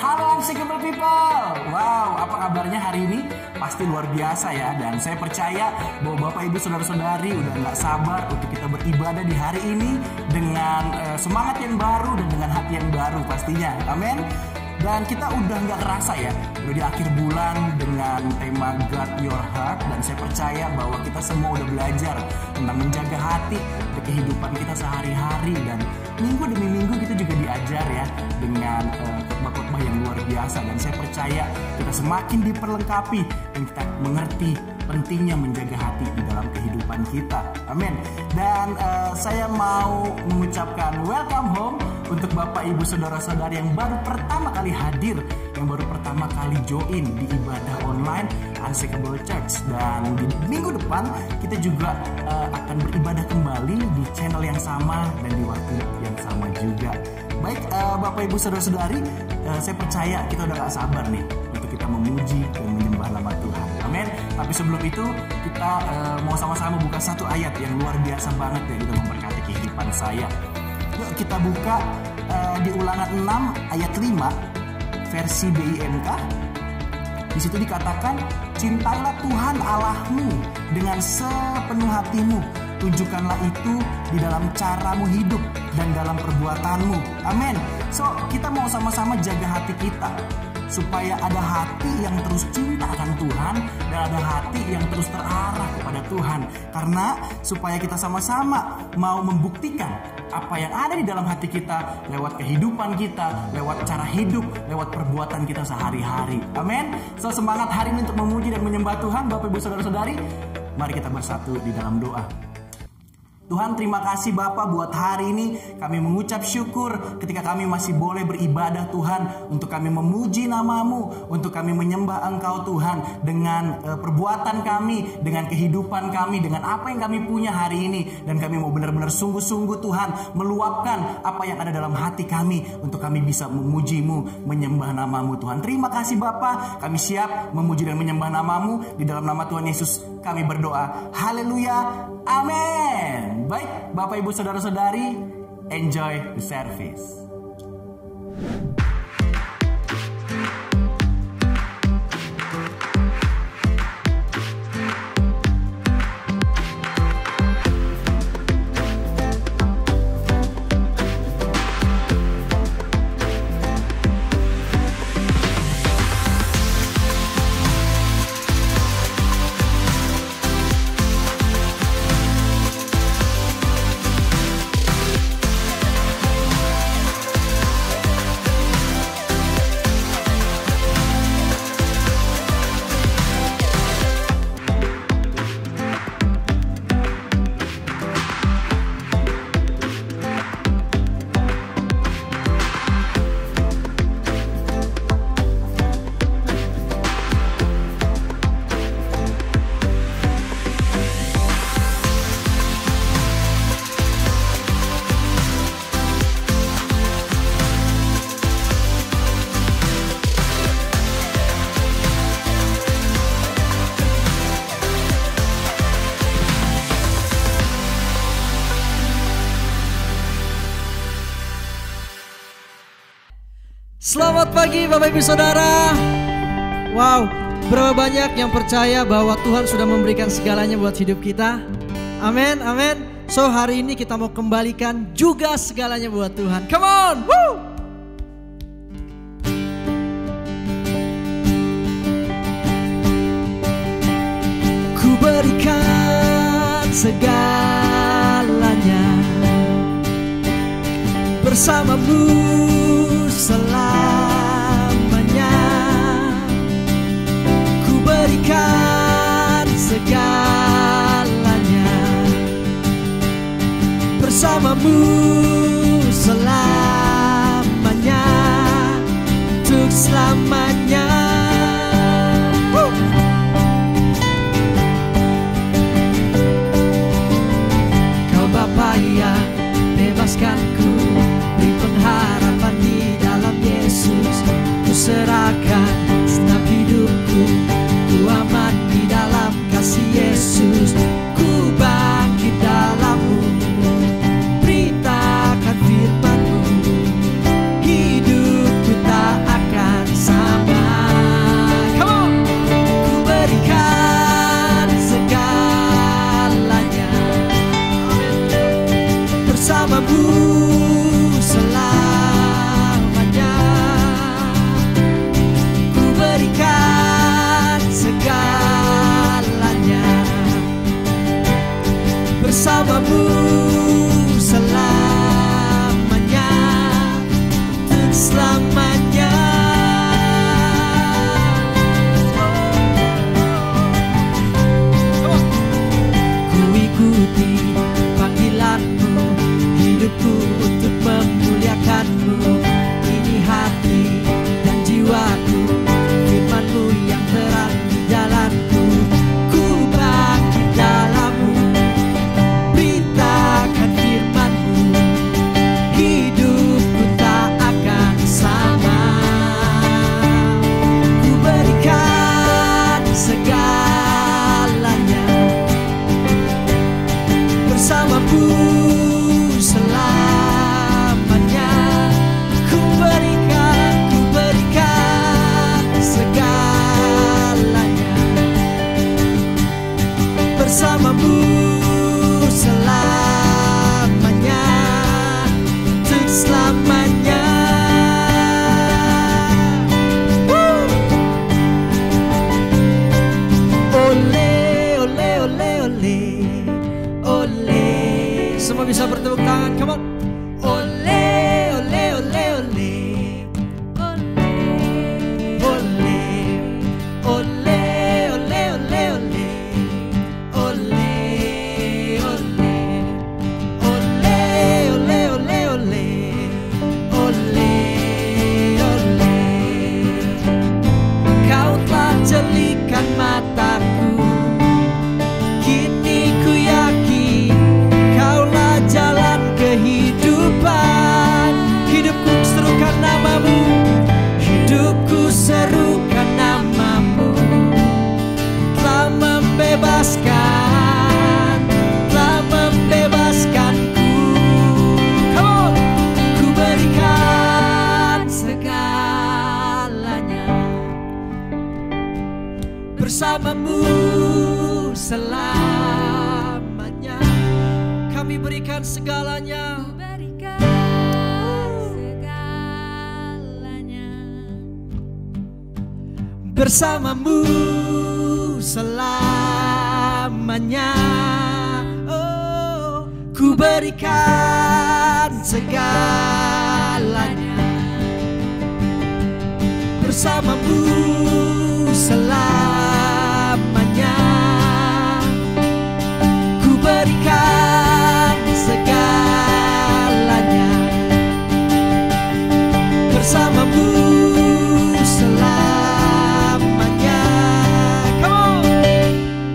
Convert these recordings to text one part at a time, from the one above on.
Halo Unshakable People. Wow, apa kabarnya hari ini? Pasti luar biasa ya. Dan saya percaya bahwa Bapak Ibu Saudara-saudari udah gak sabar untuk kita beribadah di hari ini dengan semangat yang baru dan dengan hati yang baru pastinya. Amin. Dan kita udah gak kerasa ya, udah di akhir bulan dengan tema Guard Your Heart. Dan saya percaya bahwa kita semua udah belajar tentang menjaga hati di kehidupan kita sehari-hari. Dan minggu demi minggu kita juga diajar ya dengan khotbah-khotbah yang luar biasa. Dan saya percaya kita semakin diperlengkapi dan kita mengerti pentingnya menjaga hati di dalam kehidupan kita. Amin. Dan saya mau mengucapkan welcome home untuk Bapak Ibu Saudara-saudari yang baru pertama kali hadir, yang baru pertama kali join di ibadah online Unshakable Church. Dan di minggu depan kita juga akan beribadah kembali di channel yang sama dan di waktu yang sama juga. Baik Bapak Ibu Saudara-saudari, saya percaya kita udah gak sabar nih untuk kita memuji dan menyembah nama Tuhan. Amin. Tapi sebelum itu kita mau sama-sama buka satu ayat yang luar biasa banget yang udah memberkati kehidupan saya. Yuk kita buka di Ulangan 6 ayat 5 versi BIMK. Di situ dikatakan, cintailah Tuhan Allahmu dengan sepenuh hatimu. Tunjukkanlah itu di dalam caramu hidup dan dalam perbuatanmu. Amin. So kita mau sama-sama jaga hati kita supaya ada hati yang terus cinta akan Tuhan dan ada hati yang terus terarah kepada Tuhan. Karena supaya kita sama-sama mau membuktikan apa yang ada di dalam hati kita lewat kehidupan kita, lewat cara hidup, lewat perbuatan kita sehari-hari. Amin. So semangat hari ini untuk memuji dan menyembah Tuhan. Bapak Ibu Saudara-saudari, mari kita bersatu di dalam doa. Tuhan, terima kasih Bapa buat hari ini. Kami mengucap syukur ketika kami masih boleh beribadah Tuhan, untuk kami memuji nama-Mu, untuk kami menyembah Engkau Tuhan dengan perbuatan kami, dengan kehidupan kami, dengan apa yang kami punya hari ini. Dan kami mau benar-benar sungguh-sungguh Tuhan meluapkan apa yang ada dalam hati kami untuk kami bisa memuji-Mu, menyembah nama-Mu Tuhan. Terima kasih Bapa, kami siap memuji dan menyembah nama-Mu. Di dalam nama Tuhan Yesus kami berdoa. Haleluya. Amin. Baik, Bapak Ibu Saudara-saudari, enjoy the service. Selamat pagi Bapak Ibu Saudara. Wow, berapa banyak yang percaya bahwa Tuhan sudah memberikan segalanya buat hidup kita. Amin, amin. So hari ini kita mau kembalikan juga segalanya buat Tuhan. Come on, woo! Ku berikan segalanya bersamamu selamanya. Ku berikan segalanya bersamamu selamanya, untuk selamanya. Kau Bapa yang bebaskanku, beri pengharapan di dalam Yesus. Ku serahkan segenap hidupku, ku aman di dalam kasih Yesus. Ku bangkit dalam-Mu, beritakan firman-Mu. bisa bertepuk tangan, come on. Ole, ole, ole, ole. Jelikan mataku, kini ku yakin Kaulah jalan kehidupan. Hidupku serukan namamu, hidupku serukan namamu. Telah membebaskan, telah membebaskanku. Come on, ku berikan segalanya. Bersamamu selamanya. Kami berikan segalanya. Bersamamu selamanya. Oh, ku berikan segalanya. Bersamamu selamanya. Ku berikan segalanya. Bersamamu selamanya. Come on.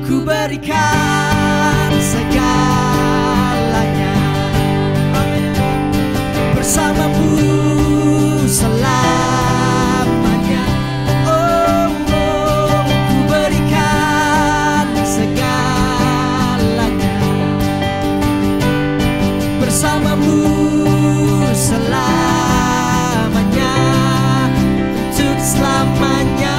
Ku berikan segalanya. Amin. Bersamamu selamanya. Oh, oh, ku berikan segalanya. Bersamamu selamanya. Untuk selamanya.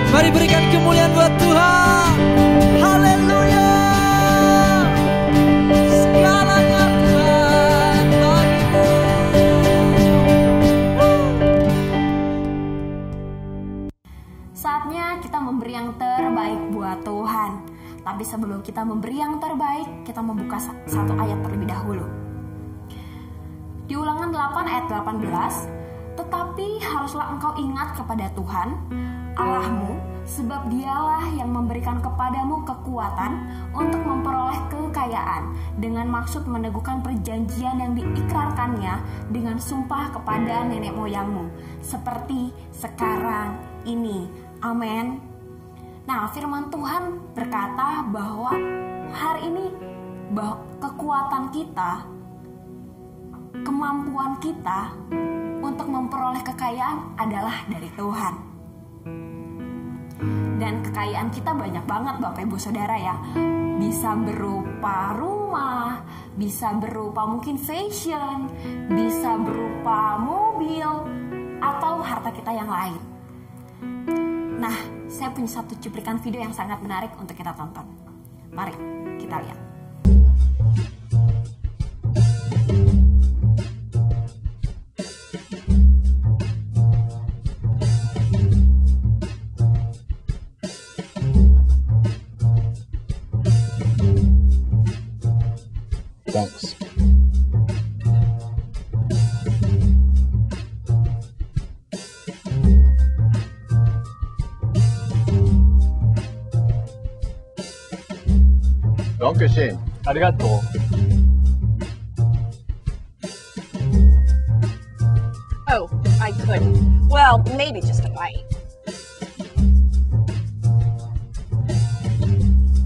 Mari berikan kemuliaan buat Tuhan. Haleluya. Segalanya Tuhan bagimu. Saatnya kita memberi yang terbaik buat Tuhan. Tapi sebelum kita memberi yang terbaik, kita membuka satu ayat terlebih dahulu. Di Ulangan 8 ayat 18, tetapi haruslah engkau ingat kepada Tuhan Allahmu, sebab dialah yang memberikan kepadamu kekuatan untuk memperoleh kekayaan, dengan maksud meneguhkan perjanjian yang diikrarkannya dengan sumpah kepada nenek moyangmu, seperti sekarang ini. Amin. Nah, firman Tuhan berkata bahwa hari ini kekuatan kita, kemampuan kita untuk memperoleh kekayaan adalah dari Tuhan. Dan kekayaan kita banyak banget Bapak Ibu Saudara ya. Bisa berupa rumah, bisa berupa mungkin fashion, bisa berupa mobil, atau harta kita yang lain. Nah, saya punya satu cuplikan video yang sangat menarik untuk kita tonton. Mari kita lihat. Thanks. Dankeschön. ありがとう。Oh, I couldn't. Well, maybe just a bite.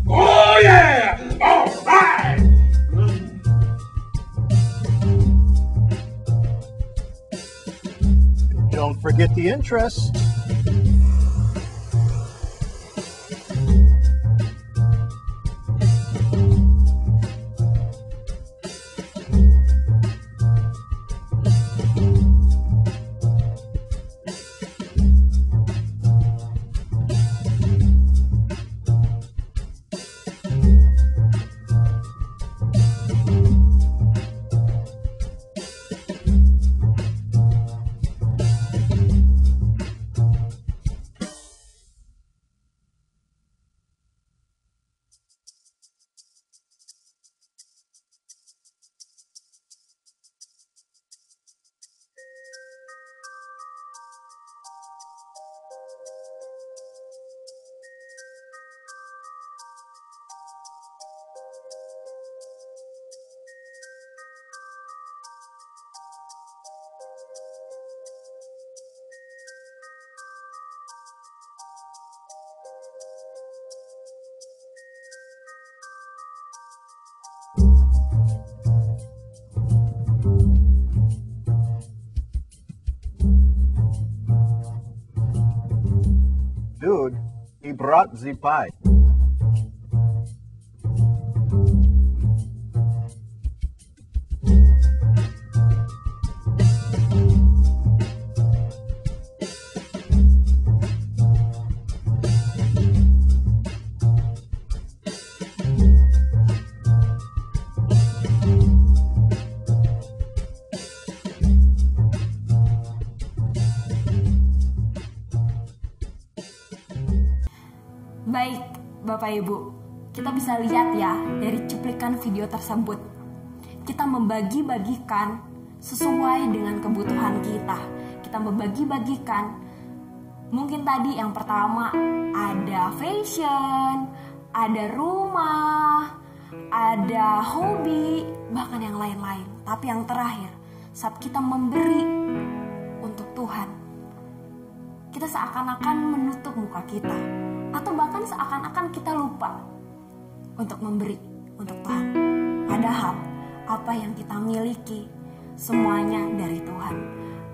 Oh yeah! All right! Don't forget the interest. Dude, he brought the pie. Baik, Bapak Ibu, kita bisa lihat ya dari cuplikan video tersebut. Kita membagi-bagikan sesuai dengan kebutuhan kita. Kita membagi-bagikan, mungkin tadi yang pertama ada fashion, ada rumah, ada hobi, bahkan yang lain-lain. Tapi yang terakhir, saat kita memberi untuk Tuhan, kita seakan-akan menutup muka kita, atau bahkan seakan-akan kita lupa untuk memberi untuk Tuhan. Padahal apa yang kita miliki semuanya dari Tuhan.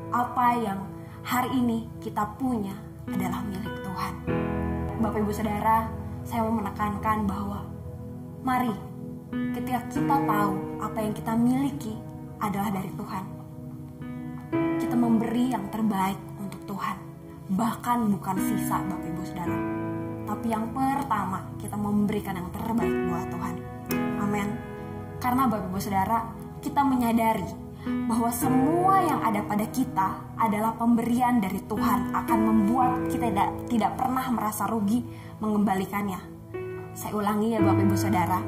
Apa yang hari ini kita punya adalah milik Tuhan. Bapak Ibu Saudara, saya mau menekankan bahwa mari ketika kita tahu apa yang kita miliki adalah dari Tuhan, kita memberi yang terbaik untuk Tuhan. Bahkan bukan sisa, Bapak Ibu Saudara, tapi yang pertama kita memberikan yang terbaik buat Tuhan. Amin. Karena Bapak Ibu Saudara, kita menyadari bahwa semua yang ada pada kita adalah pemberian dari Tuhan, akan membuat kita tidak pernah merasa rugi mengembalikannya. Saya ulangi ya Bapak Ibu Saudara,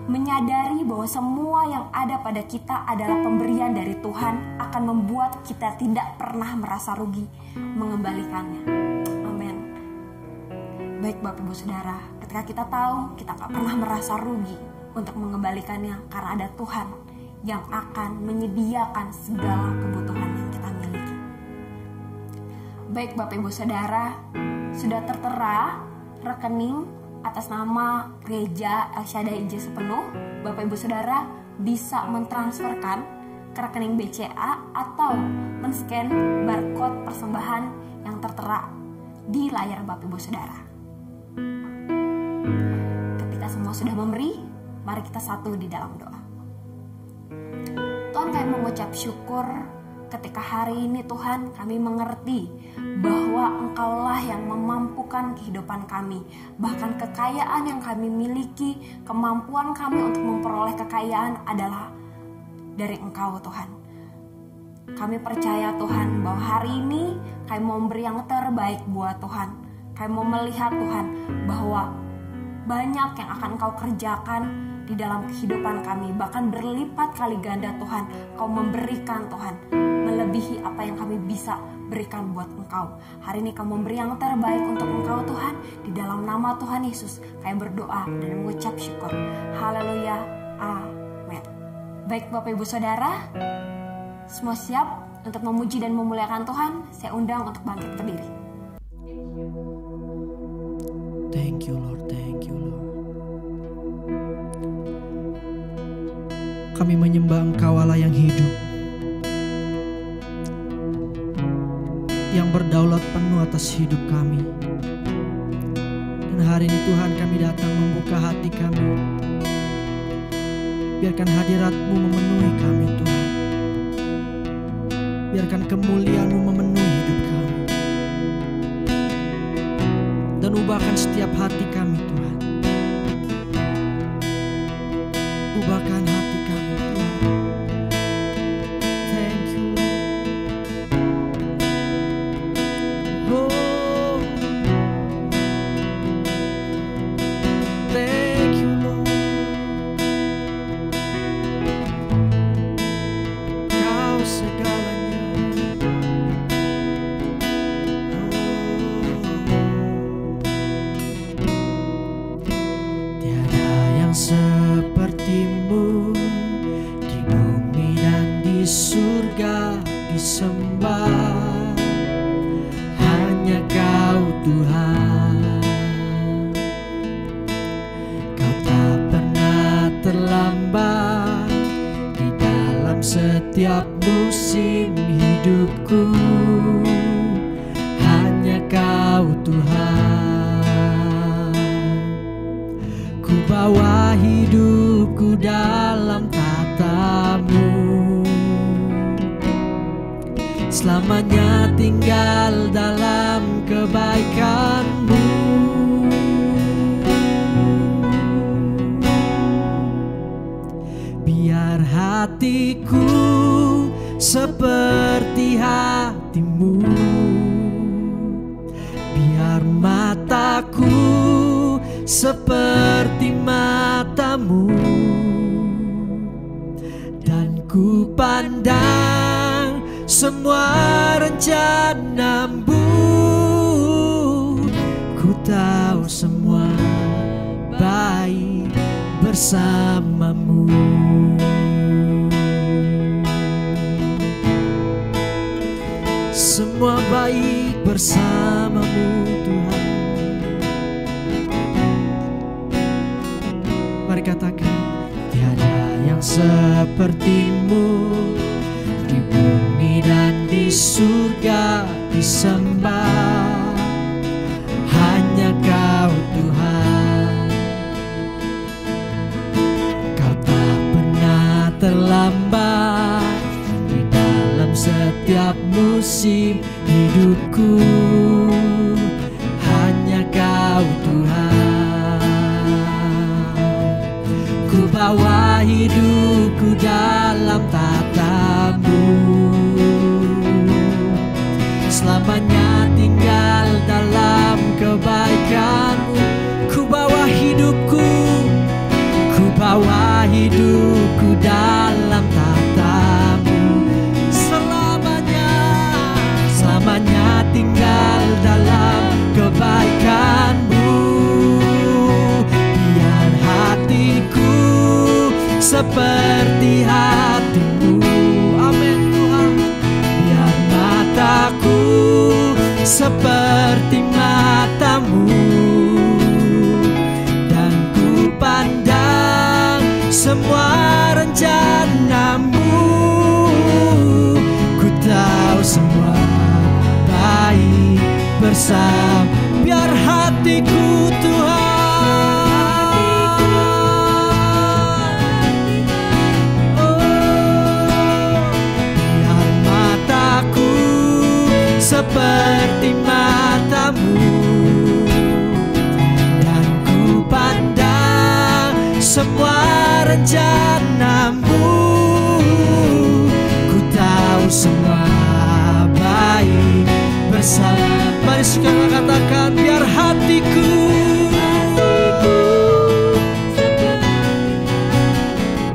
menyadari bahwa semua yang ada pada kita adalah pemberian dari Tuhan akan membuat kita tidak pernah merasa rugi mengembalikannya. Amin. Baik Bapak Ibu Saudara, ketika kita tahu kita gak pernah merasa rugi untuk mengembalikannya karena ada Tuhan yang akan menyediakan segala kebutuhan yang kita miliki. Baik Bapak Ibu Saudara, sudah tertera rekening atas nama Gereja El Shaddai IJ Sepenuh. Bapak Ibu Saudara bisa mentransferkan ke rekening BCA atau men-scan barcode persembahan yang tertera di layar Bapak Ibu Saudara. Ketika semua sudah memberi, mari kita satu di dalam doa. Tuhan, kami mengucap syukur ketika hari ini Tuhan kami mengerti bahwa Engkaulah yang memampukan kehidupan kami. Bahkan kekayaan yang kami miliki, kemampuan kami untuk memperoleh kekayaan adalah dari Engkau Tuhan. Kami percaya Tuhan bahwa hari ini kami mau memberi yang terbaik buat Tuhan. Kami mau melihat Tuhan bahwa banyak yang akan Engkau kerjakan di dalam kehidupan kami, bahkan berlipat kali ganda Tuhan. Kau memberikan Tuhan melebihi apa yang kami bisa berikan buat Engkau. Hari ini Kau memberi yang terbaik untuk Engkau Tuhan. Di dalam nama Tuhan Yesus kami berdoa dan mengucap syukur. Haleluya, amin. Baik Bapak Ibu Saudara, semua siap untuk memuji dan memuliakan Tuhan? Saya undang untuk bangkit berdiri. Thank you Lord, thank you Lord. Kami menyembah Engkau Allah yang hidup, yang berdaulat penuh atas hidup kami. Dan hari ini Tuhan kami datang membuka hati kami. Biarkan hadirat-Mu memenuhi kami Tuhan. Biarkan kemuliaan-Mu memenuhi hidup kami. Dan ubahkan setiap hati kami Tuhan. Ubahkan hati kami Tuhan. Thank you Lord. Oh, thank you Lord. Kau segalanya. Tiada yang seperti-Mu di bumi dan di surga disembah. Hanya Kau Tuhan. Kau tak pernah terlambat di dalam setiap musim hidupku. Hanya Kau Tuhan. selamanya tinggal dalam kebaikan-Mu. Biar hatiku seperti hati-Mu, biar mataku seperti mata-Mu, dan ku pandang semua rencana-Mu. Ku tahu semua baik bersama-Mu. Semua baik bersama-Mu Tuhan. Mari katakan, tiada yang seperti-Mu di bumi dan di surga disembah. Hanya Kau Tuhan. Kau tak pernah terlambat di dalam setiap musim hidupku. Hanya Kau Tuhan. Ku bawa hidupku dalam tata-Mu, selamanya tinggal dalam kebaikan-Mu. Ku bawa hidupku, ku bawa hidupku dalam tata-Mu, selamanya, selamanya tinggal dalam kebaikan-Mu. Biar hatiku seperti hati-Mu. Amin Tuhan. Biar mataku seperti mata-Mu, dan ku pandang semua rencana-Mu. Ku tahu semua baik bersama. Biar hatiku Tuhan, seperti mata-Mu, dan ku pandang semua rencana-Mu. Ku tahu semua baik bersama. Mari sekarang katakan, biar hatiku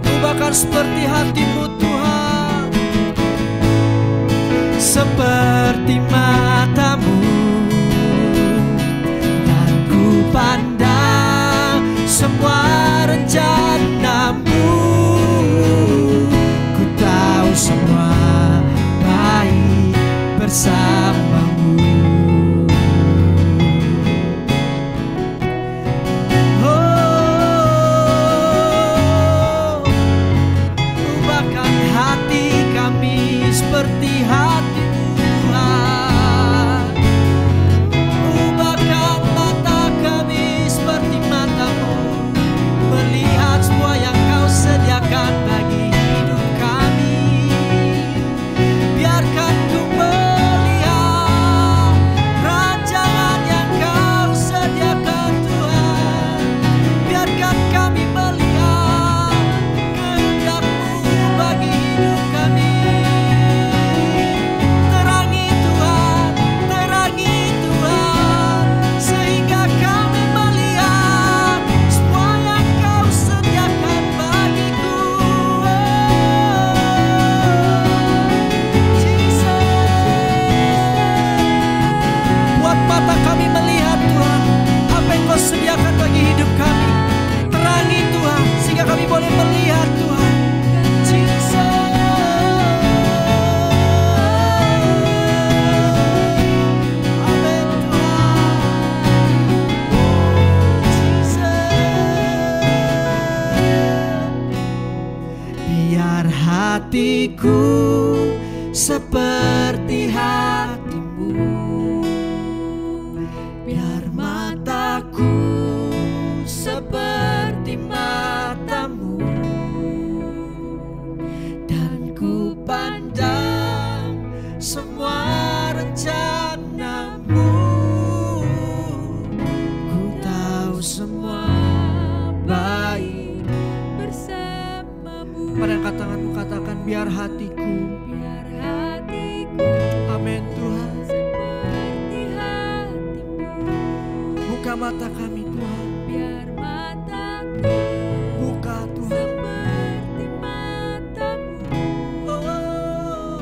ubahkan seperti hati-Mu Tuhan, seperti mata-Mu, dan ku pandang semua rencana-Mu. Ku tahu semua baik bersama-Mu. Oh, ubahkan hati kami seperti hati-Mu Tuhan. hatiku. Amin Tuhan. Buka mata kami Tuhan. Buka Tuhan. Oh,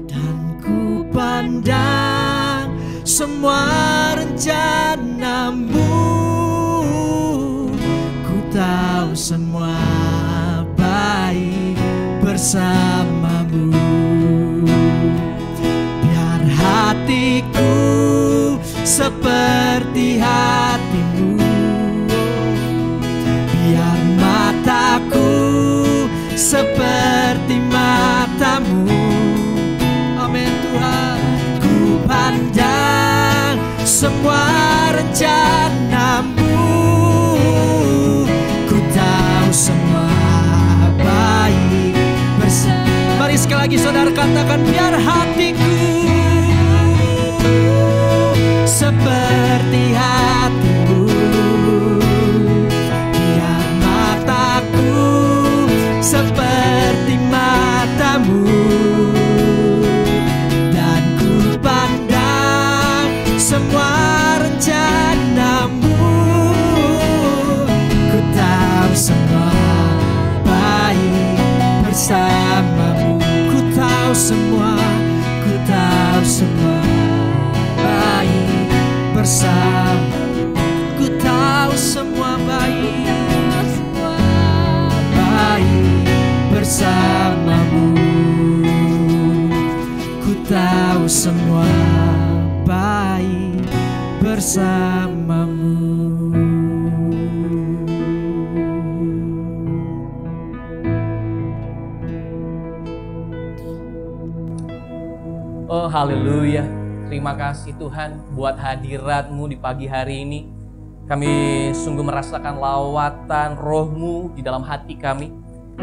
dan ku pandang semua rencanamu. Ku tahu semua baik bersamamu. Biar hatiku seperti hatimu, biar mataku seperti matamu. Amin Tuhan. Ku pandang semua rencanamu. Ku tahu semua baik bersama. Mari sekali lagi saudara katakan, biar hatiku seperti hatimu, biar mataku seperti matamu, dan ku pandang semua rencanamu. Ku tahu semua baik bersamamu. Ku tahu semua baik bersama. Ku tahu semua baik bersamamu. Ku tahu semua baik bersamamu. Oh haleluya. Terima kasih Tuhan buat hadirat-Mu di pagi hari ini. Kami sungguh merasakan lawatan Roh-Mu di dalam hati kami,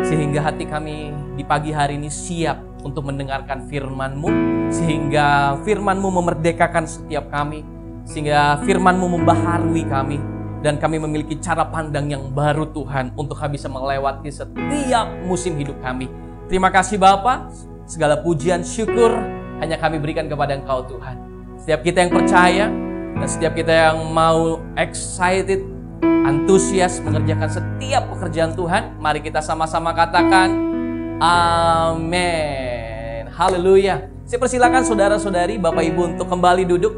sehingga hati kami di pagi hari ini siap untuk mendengarkan firman-Mu, sehingga firman-Mu memerdekakan setiap kami, sehingga firman-Mu membaharui kami, dan kami memiliki cara pandang yang baru Tuhan untuk bisa melewati setiap musim hidup kami. Terima kasih Bapa, segala pujian syukur hanya kami berikan kepada Engkau Tuhan. Setiap kita yang percaya dan setiap kita yang mau excited, antusias mengerjakan setiap pekerjaan Tuhan, mari kita sama-sama katakan amin. Haleluya. Saya persilakan saudara-saudari, Bapak Ibu untuk kembali duduk.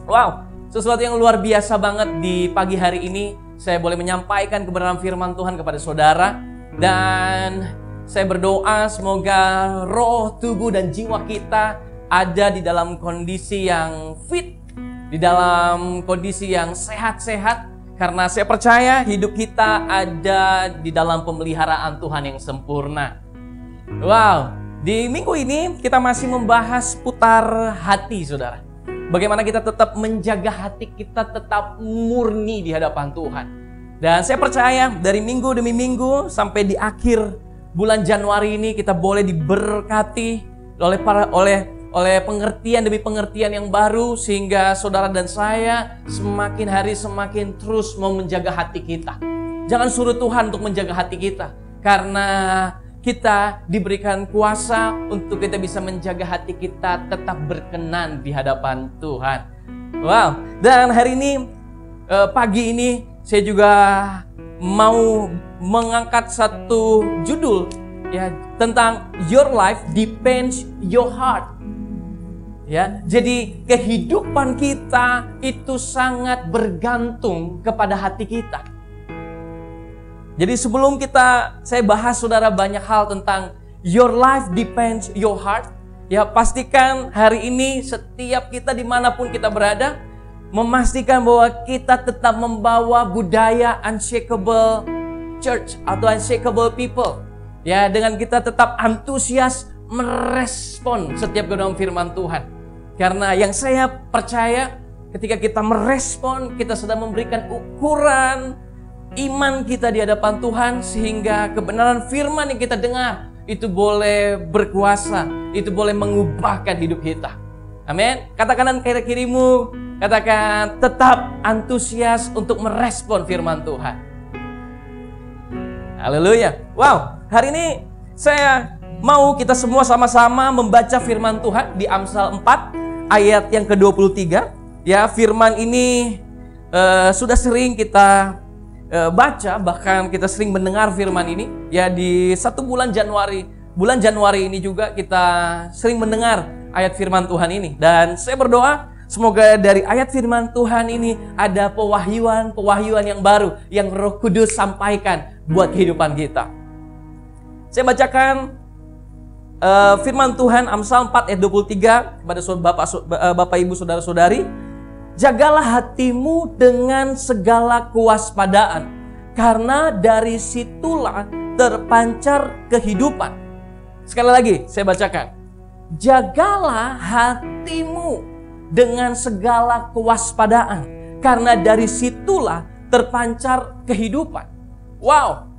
Wow, sesuatu yang luar biasa banget di pagi hari ini. Saya boleh menyampaikan kebenaran firman Tuhan kepada saudara, dan saya berdoa semoga roh, tubuh, dan jiwa kita ada di dalam kondisi yang fit, di dalam kondisi yang sehat-sehat, karena saya percaya hidup kita ada di dalam pemeliharaan Tuhan yang sempurna. Wow, di minggu ini kita masih membahas putar hati, saudara. Bagaimana kita tetap menjaga hati kita tetap murni di hadapan Tuhan. Dan saya percaya dari minggu demi minggu sampai di akhir bulan Januari ini kita boleh diberkati oleh pengertian demi pengertian yang baru, sehingga saudara dan saya semakin hari semakin terus mau menjaga hati kita. Jangan suruh Tuhan untuk menjaga hati kita, karena kita diberikan kuasa untuk kita bisa menjaga hati kita tetap berkenan di hadapan Tuhan. Wow, dan hari ini pagi ini saya juga mau mengangkat satu judul ya tentang Your Life Depends Your Heart. Ya, jadi kehidupan kita itu sangat bergantung kepada hati kita. Jadi sebelum saya bahas saudara banyak hal tentang Your Life Depends Your Heart. Ya, pastikan hari ini setiap kita dimanapun kita berada, memastikan bahwa kita tetap membawa budaya unshakable church atau unshakable people. Ya, dengan kita tetap antusias merespon setiap kebenaran firman Tuhan. Karena yang saya percaya ketika kita merespon, kita sedang memberikan ukuran iman kita di hadapan Tuhan, sehingga kebenaran firman yang kita dengar itu boleh berkuasa, itu boleh mengubahkan hidup kita. Amin. Katakan kanan kirimu, katakan tetap antusias untuk merespon firman Tuhan. Haleluya. Wow, hari ini saya mau kita semua sama-sama membaca firman Tuhan di Amsal 4 ayat yang ke-23. Ya, firman ini sudah sering kita baca, bahkan kita sering mendengar firman ini. Ya, di bulan Januari ini juga kita sering mendengar ayat firman Tuhan ini. Dan saya berdoa semoga dari ayat firman Tuhan ini ada pewahyuan yang baru yang Roh Kudus sampaikan buat kehidupan kita. Saya bacakan firman Tuhan Amsal 4 ayat 23 kepada Bapak Ibu Saudara-saudari. Jagalah hatimu dengan segala kewaspadaan, karena dari situlah terpancar kehidupan. Sekali lagi saya bacakan. Jagalah hatimu dengan segala kewaspadaan, karena dari situlah terpancar kehidupan. Wow.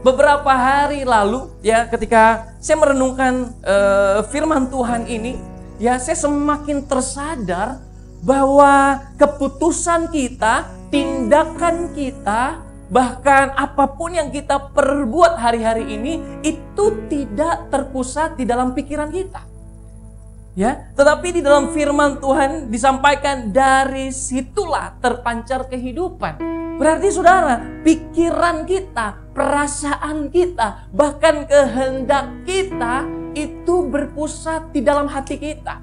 Beberapa hari lalu ya, ketika saya merenungkan firman Tuhan ini, ya, saya semakin tersadar bahwa keputusan kita, tindakan kita, bahkan apapun yang kita perbuat hari-hari ini itu tidak terpusat di dalam pikiran kita. Ya, tetapi di dalam firman Tuhan disampaikan dari situlah terpancar kehidupan. Berarti saudara, pikiran kita, perasaan kita, bahkan kehendak kita itu berpusat di dalam hati kita.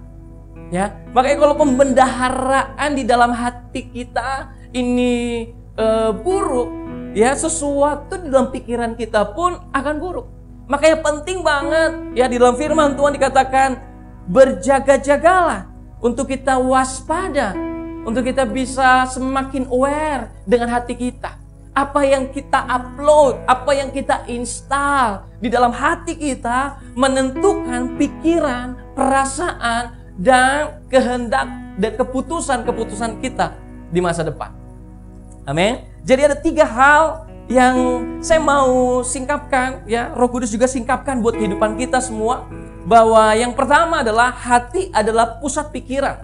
Ya, makanya kalau pembendaharaan di dalam hati kita ini buruk, ya, sesuatu di dalam pikiran kita pun akan buruk. Makanya penting banget ya, di dalam firman Tuhan dikatakan berjaga-jagalah untuk kita waspada, untuk kita bisa semakin aware dengan hati kita. Apa yang kita upload, apa yang kita install di dalam hati kita menentukan pikiran, perasaan, dan kehendak dan keputusan-keputusan kita di masa depan. Amin. Jadi ada 3 hal yang saya mau singkapkan, ya, Roh Kudus juga singkapkan buat kehidupan kita semua. Bahwa yang pertama adalah hati adalah pusat pikiran.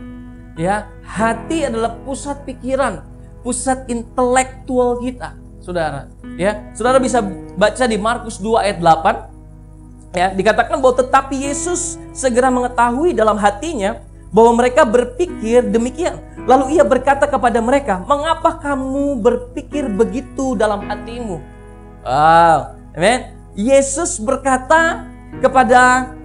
Ya, hati adalah pusat pikiran, pusat intelektual kita, saudara. Ya, saudara bisa baca di Markus 2 ayat 8. Ya, dikatakan bahwa tetapi Yesus segera mengetahui dalam hatinya bahwa mereka berpikir demikian. Lalu ia berkata kepada mereka, "Mengapa kamu berpikir begitu dalam hatimu?" Wow, amen. Yesus berkata kepada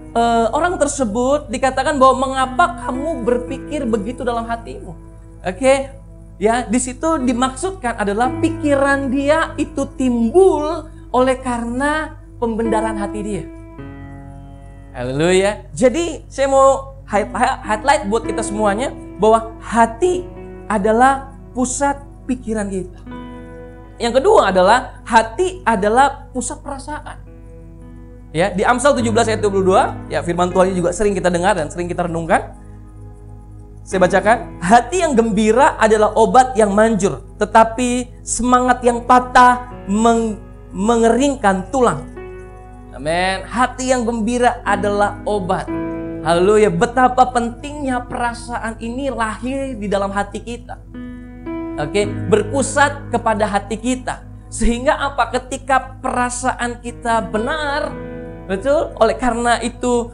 orang tersebut, dikatakan bahwa mengapa kamu berpikir begitu dalam hatimu. Oke, ya, di situ dimaksudkan adalah pikiran dia itu timbul oleh karena pembendaran hati dia. Haleluya. Jadi saya mau highlight buat kita semuanya bahwa hati adalah pusat pikiran kita. Yang kedua adalah hati adalah pusat perasaan. Ya, di Amsal 17 ayat 22, ya, firman Tuhan ini juga sering kita dengar dan sering kita renungkan. Saya bacakan, hati yang gembira adalah obat yang manjur, tetapi semangat yang patah mengeringkan tulang. Amin. Hati yang gembira adalah obat. Haleluya. Betapa pentingnya perasaan ini lahir di dalam hati kita. Oke, berpusat kepada hati kita. Sehingga apa? Ketika perasaan kita benar, betul, oleh karena itu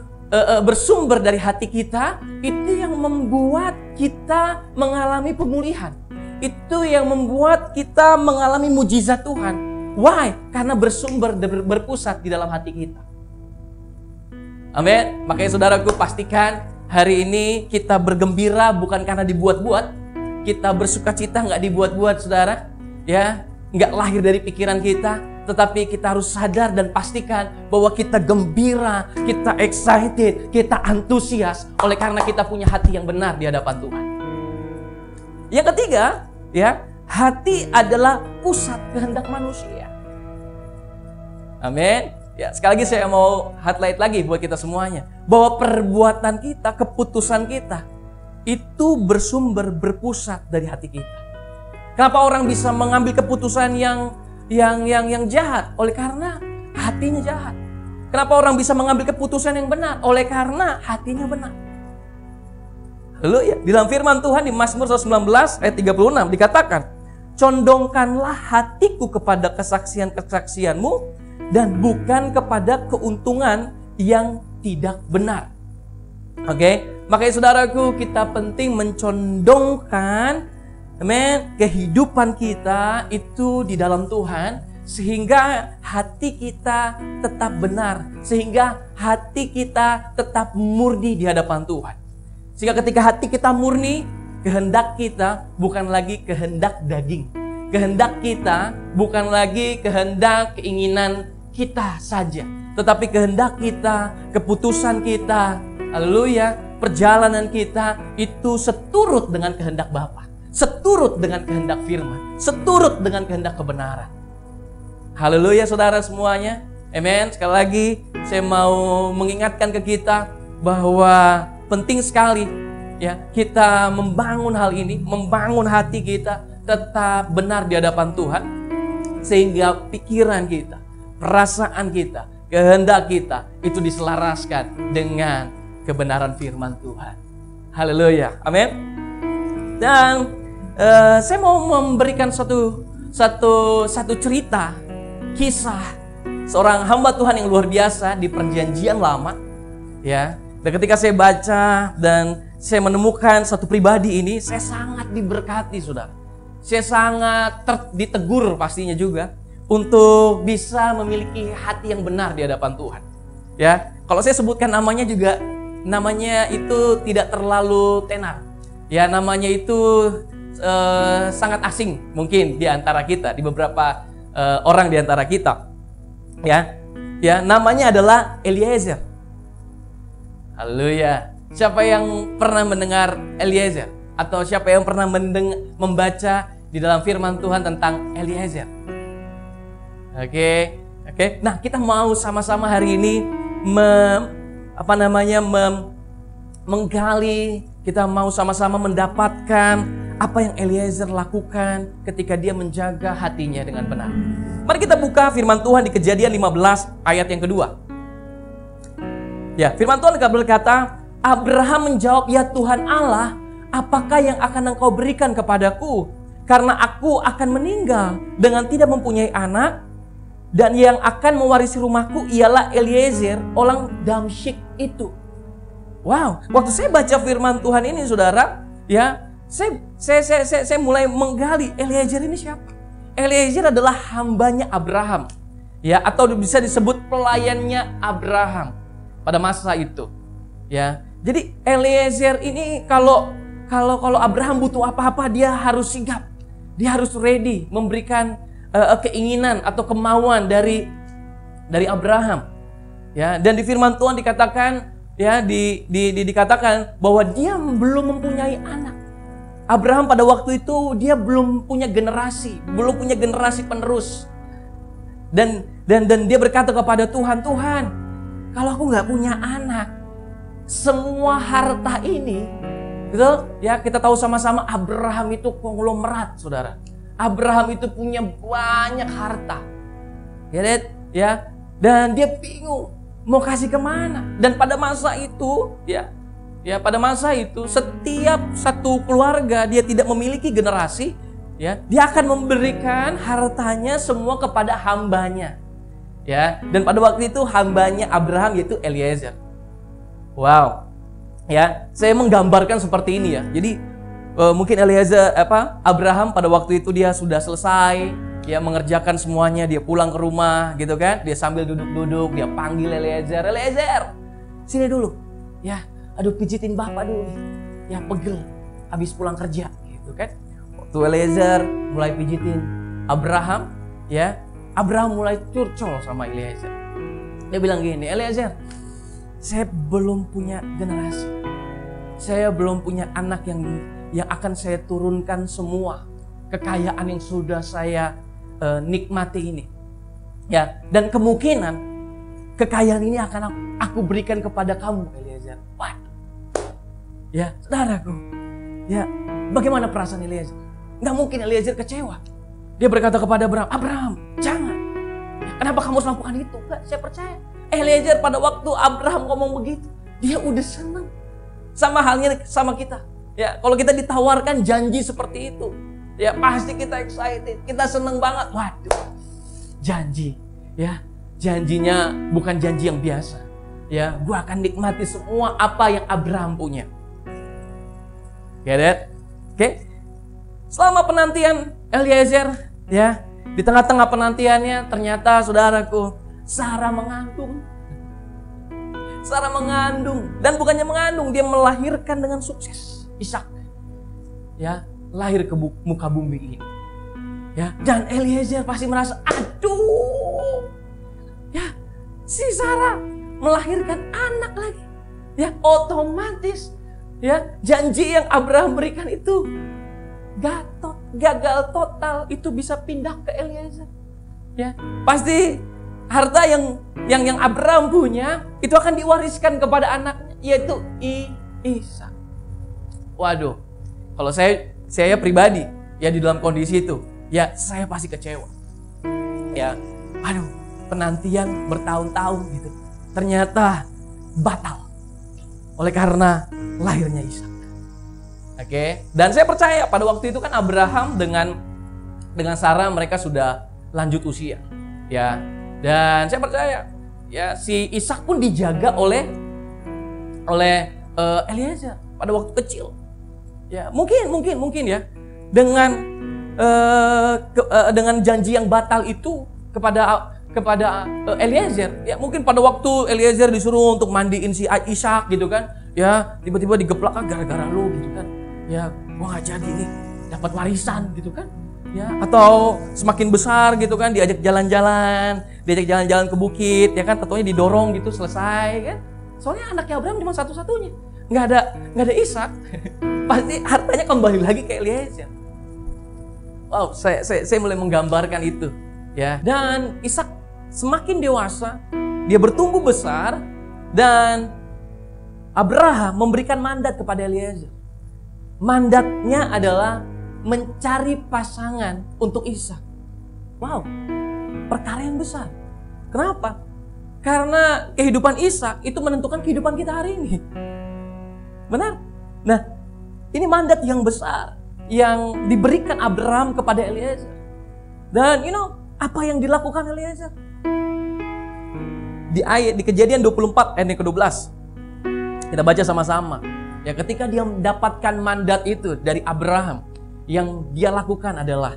bersumber dari hati kita, itu yang membuat kita mengalami pemulihan. Itu yang membuat kita mengalami mujizat Tuhan. Why? Karena bersumber berpusat di dalam hati kita. Amin. Makanya saudaraku, pastikan hari ini kita bergembira bukan karena dibuat-buat. Kita bersukacita nggak dibuat-buat, saudara. Ya, nggak lahir dari pikiran kita. Tetapi kita harus sadar dan pastikan bahwa kita gembira, kita excited, kita antusias oleh karena kita punya hati yang benar di hadapan Tuhan. Yang ketiga, ya, hati adalah pusat kehendak manusia. Amin. Ya, sekali lagi saya mau highlight lagi buat kita semuanya bahwa perbuatan kita, keputusan kita itu berpusat dari hati kita. Kenapa orang bisa mengambil keputusan yang jahat? Oleh karena hatinya jahat. Kenapa orang bisa mengambil keputusan yang benar? Oleh karena hatinya benar. Lalu ya, di dalam firman Tuhan di Mazmur 119 ayat 36 dikatakan, condongkanlah hatiku kepada kesaksian-kesaksianmu dan bukan kepada keuntungan yang tidak benar. Oke, makanya saudaraku, kita penting mencondongkan kehidupan kita itu di dalam Tuhan, sehingga hati kita tetap benar, sehingga hati kita tetap murni di hadapan Tuhan. Sehingga ketika hati kita murni, kehendak kita bukan lagi kehendak daging. Kehendak kita bukan lagi kehendak keinginan kita saja, tetapi kehendak kita, keputusan kita, haleluya, perjalanan kita itu seturut dengan kehendak Bapa, seturut dengan kehendak firman, seturut dengan kehendak kebenaran. Haleluya saudara semuanya. Amen. Sekali lagi saya mau mengingatkan ke kita bahwa penting sekali ya kita membangun hal ini, membangun hati kita tetap benar di hadapan Tuhan, sehingga pikiran kita, perasaan kita, kehendak kita itu diselaraskan dengan kebenaran firman Tuhan. Haleluya. Amin. Dan saya mau memberikan satu cerita, kisah seorang hamba Tuhan yang luar biasa di Perjanjian Lama, ya. Dan ketika saya baca dan saya menemukan satu pribadi ini, saya sangat diberkati, saudara. Saya sangat ditegur pastinya juga untuk bisa memiliki hati yang benar di hadapan Tuhan. Ya, kalau saya sebutkan namanya juga, namanya itu tidak terlalu tenar. Ya, namanya itu sangat asing mungkin di antara kita, di beberapa orang di antara kita. Ya, namanya adalah Eliezer. Haleluya. Siapa yang pernah mendengar Eliezer? Atau siapa yang pernah membaca di dalam firman Tuhan tentang Eliezer? Oke. Nah, kita mau sama-sama hari ini menggali, kita mau sama-sama mendapatkan apa yang Eliezer lakukan ketika dia menjaga hatinya dengan benar. Mari kita buka firman Tuhan di Kejadian 15 ayat yang kedua. Ya, firman Tuhan berkata, Abraham menjawab, "Ya Tuhan Allah, apakah yang akan Engkau berikan kepadaku? Karena aku akan meninggal dengan tidak mempunyai anak, dan yang akan mewarisi rumahku ialah Eliezer, orang Damsyik itu." Wow, waktu saya baca firman Tuhan ini, saudara, ya, saya mulai menggali Eliezer ini siapa? Eliezer adalah hambanya Abraham, ya, atau bisa disebut pelayannya Abraham pada masa itu, ya. Jadi Eliezer ini kalau Abraham butuh apa-apa, dia harus sigap, dia harus ready memberikan keinginan atau kemauan dari Abraham, ya. Dan di firman Tuhan dikatakan, ya, dikatakan bahwa dia belum mempunyai anak. Abraham pada waktu itu dia belum punya generasi penerus. Dan dia berkata kepada Tuhan, "Tuhan, kalau aku nggak punya anak, semua harta ini," gitu ya, kita tahu sama-sama Abraham itu konglomerat, saudara. Abraham itu punya banyak harta, ya, dan dia bingung mau kasih kemana. Dan pada masa itu, ya, pada masa itu setiap satu keluarga dia tidak memiliki generasi, ya, dia akan memberikan hartanya semua kepada hambanya, ya. Dan pada waktu itu hambanya Abraham yaitu Eliezer. Wow, ya, saya menggambarkan seperti ini ya. Jadi mungkin Eliezer, Abraham pada waktu itu dia sudah selesai, ya, mengerjakan semuanya, dia pulang ke rumah, gitu kan? Dia sambil duduk-duduk, dia panggil Eliezer, "Eliezer, sini dulu, ya, aduh pijitin bapak dulu, ya, pegel, habis pulang kerja," gitu kan? Waktu Eliezer mulai pijitin Abraham, ya, Abraham mulai curcol sama Eliezer. Dia bilang gini, "Eliezer, saya belum punya generasi. Saya belum punya anak yang akan saya turunkan semua kekayaan yang sudah saya nikmati ini. Ya, dan kemungkinan kekayaan ini akan aku berikan kepada kamu, Eliezer." Waduh. Ya, saudaraku. Ya, bagaimana perasaan Eliezer? Nggak mungkin Eliezer kecewa. Dia berkata kepada Abraham, "Abraham, jangan. Ya, kenapa kamu harus melakukan itu?" Nggak, saya percaya. Eliezer pada waktu Abraham ngomong begitu, dia udah senang. Sama halnya sama kita. Ya, kalau kita ditawarkan janji seperti itu, ya pasti kita excited, kita senang banget. Waduh, janji, ya, janjinya bukan janji yang biasa. Ya, gue akan nikmati semua apa yang Abraham punya. Get it? Oke. Selama penantian Eliezer, ya, di tengah-tengah penantiannya ternyata saudaraku, Sarah mengandung. Sarah mengandung, dan bukannya mengandung, dia melahirkan dengan sukses. Ishak, ya, lahir ke muka bumi ini. Ya, dan Eliezer pasti merasa, aduh, ya, si Sarah melahirkan anak lagi. Ya, otomatis, ya, janji yang Abraham berikan itu gagal total, itu bisa pindah ke Eliezer. Ya, pasti harta yang Abraham punya itu akan diwariskan kepada anaknya, yaitu Ishak. Waduh, kalau saya pribadi ya di dalam kondisi itu, ya saya pasti kecewa. Ya, aduh, penantian bertahun-tahun gitu, ternyata batal oleh karena lahirnya Ishak. Oke, dan saya percaya pada waktu itu kan Abraham dengan Sarah mereka sudah lanjut usia, ya. Dan saya percaya ya si Ishak pun dijaga oleh Eliezer pada waktu kecil. Ya, mungkin ya dengan janji yang batal itu kepada Eliezer, ya mungkin pada waktu Eliezer disuruh untuk mandiin si Ishak gitu kan, ya tiba-tiba digeplak gara-gara lu gitu kan, ya gua nggak jadi nih dapat warisan gitu kan, ya atau semakin besar gitu kan diajak jalan-jalan ke bukit, ya kan tentunya didorong gitu selesai kan, soalnya anaknya Abraham cuma satu-satunya, nggak ada Ishak, pasti hartanya kembali lagi ke Eliezer. Wow, saya mulai menggambarkan itu, ya. Dan Ishak semakin dewasa, dia bertumbuh besar, dan Abraham memberikan mandat kepada Eliezer. Mandatnya adalah mencari pasangan untuk Ishak. Wow, perkara yang besar. Kenapa? Karena kehidupan Ishak itu menentukan kehidupan kita hari ini. Benar? Nah, ini mandat yang besar yang diberikan Abraham kepada Eliezer. Dan apa yang dilakukan Eliezer? Di Kejadian 24 ayat yang ke-12. Kita baca sama-sama. Ya, ketika dia mendapatkan mandat itu dari Abraham, yang dia lakukan adalah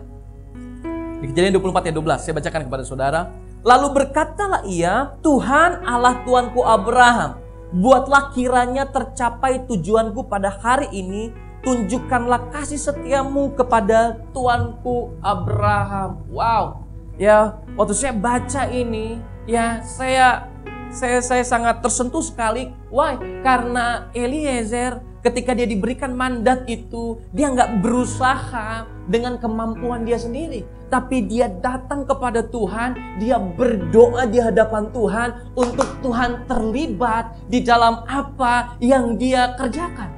di Kejadian 24 ayat 12. Saya bacakan kepada saudara. Lalu berkatalah ia, Tuhan Allah Tuanku Abraham, buatlah kiranya tercapai tujuanku pada hari ini, tunjukkanlah kasih setiamu kepada Tuanku Abraham. Wow. Ya, waktu saya baca ini, ya saya sangat tersentuh sekali. Why? Karena Eliezer ketika dia diberikan mandat itu, dia nggak berusaha dengan kemampuan dia sendiri, tapi dia datang kepada Tuhan, dia berdoa di hadapan Tuhan untuk Tuhan terlibat di dalam apa yang dia kerjakan.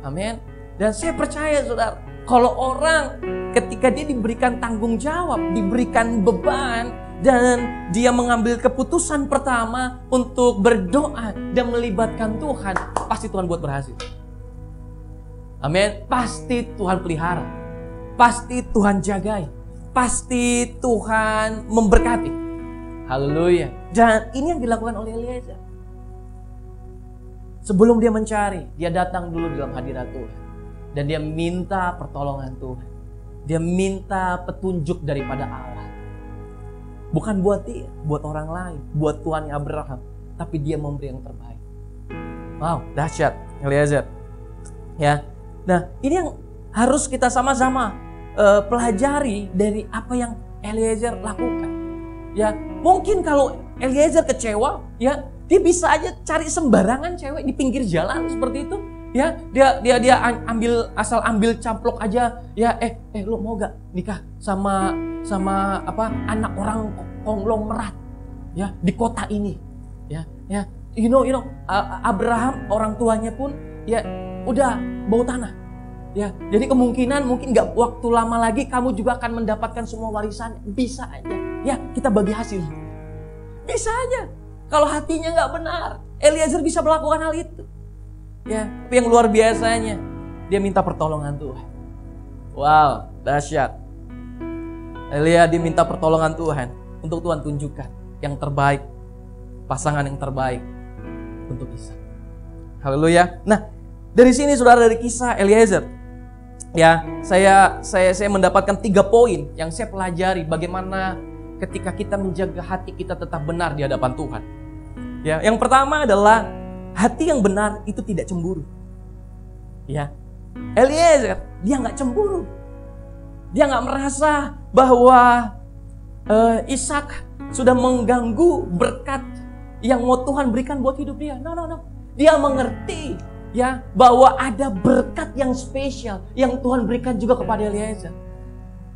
Amin. Dan saya percaya saudara, kalau orang ketika dia diberikan tanggung jawab, diberikan beban, dan dia mengambil keputusan pertama untuk berdoa dan melibatkan Tuhan, pasti Tuhan buat berhasil. Amin. Pasti Tuhan pelihara, pasti Tuhan jagai, pasti Tuhan memberkati. Haleluya. Dan ini yang dilakukan oleh Eliezer. Sebelum dia mencari, dia datang dulu dalam hadirat Tuhan. Dan dia minta pertolongan Tuhan. Dia minta petunjuk daripada Allah. Bukan buat dia, buat orang lain, buat tuannya Abraham. Tapi dia memberi yang terbaik. Wow, dahsyat Eliezer. Ya. Nah, ini yang harus kita sama-sama pelajari dari apa yang Eliezer lakukan. Ya, mungkin kalau Eliezer kecewa, ya dia bisa aja cari sembarangan cewek di pinggir jalan seperti itu. Ya, dia ambil camplok aja. Ya, lu mau gak nikah sama anak orang konglomerat ya di kota ini. Ya, you know, Abraham orang tuanya pun ya udah bau tanah. Ya, jadi kemungkinan mungkin gak waktu lama lagi kamu juga akan mendapatkan semua warisan. Bisa aja. Ya, kita bagi hasil. Bisa aja. Kalau hatinya gak benar, Eliezer bisa melakukan hal itu. Ya, tapi yang luar biasanya, dia minta pertolongan Tuhan. Wow, dahsyat. Dia minta pertolongan Tuhan untuk Tuhan tunjukkan yang terbaik, pasangan yang terbaik untuk Ishak. Haleluya. Nah, dari sini saudara, dari kisah Eliezer, ya, saya mendapatkan 3 poin yang saya pelajari bagaimana ketika kita menjaga hati kita tetap benar di hadapan Tuhan. Ya, yang pertama adalah hati yang benar itu tidak cemburu. Ya, Eliezer dia nggak cemburu, dia nggak merasa bahwa Ishak sudah mengganggu berkat yang mau Tuhan berikan buat hidup dia. No. Dia mengerti ya bahwa ada berkat yang spesial yang Tuhan berikan juga kepada Eliezer.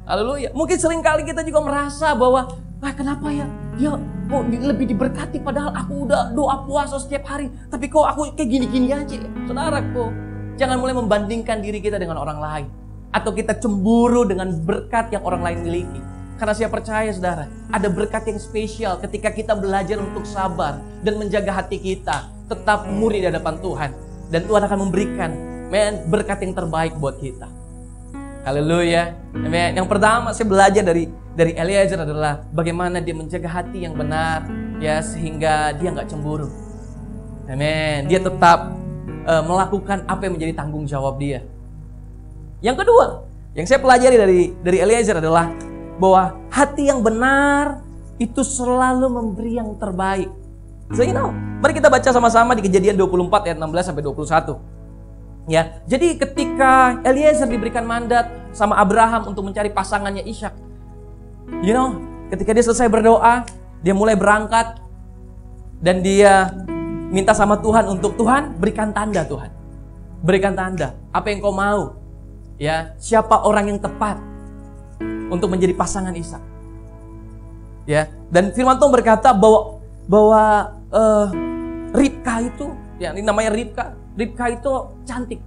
Haleluya. Mungkin seringkali kita juga merasa bahwa kenapa ya dia kok lebih diberkati padahal aku udah doa puasa setiap hari, tapi kok aku kayak gini-gini aja. Saudaraku, jangan mulai membandingkan diri kita dengan orang lain atau kita cemburu dengan berkat yang orang lain miliki. Karena saya percaya saudara, ada berkat yang spesial ketika kita belajar untuk sabar dan menjaga hati kita tetap murni di hadapan Tuhan. Dan Tuhan akan memberikan berkat yang terbaik buat kita. Haleluya. Amen. Yang pertama saya belajar dari Eliezer adalah bagaimana dia menjaga hati yang benar, ya, sehingga dia nggak cemburu. Amen. Dia tetap melakukan apa yang menjadi tanggung jawab dia. Yang kedua, yang saya pelajari dari Eliezer adalah bahwa hati yang benar itu selalu memberi yang terbaik. So, mari kita baca sama-sama di Kejadian 24 ayat 16 sampai 21. Ya, jadi ketika Eliezer diberikan mandat sama Abraham untuk mencari pasangannya Ishak, ketika dia selesai berdoa, dia mulai berangkat dan dia minta sama Tuhan untuk Tuhan berikan tanda, Tuhan. Berikan tanda, apa yang kau mau? Ya, siapa orang yang tepat untuk menjadi pasangan Ishak? Ya, dan firman Tuhan berkata bahwa Ribka itu, ya, ini namanya Ribka itu cantik.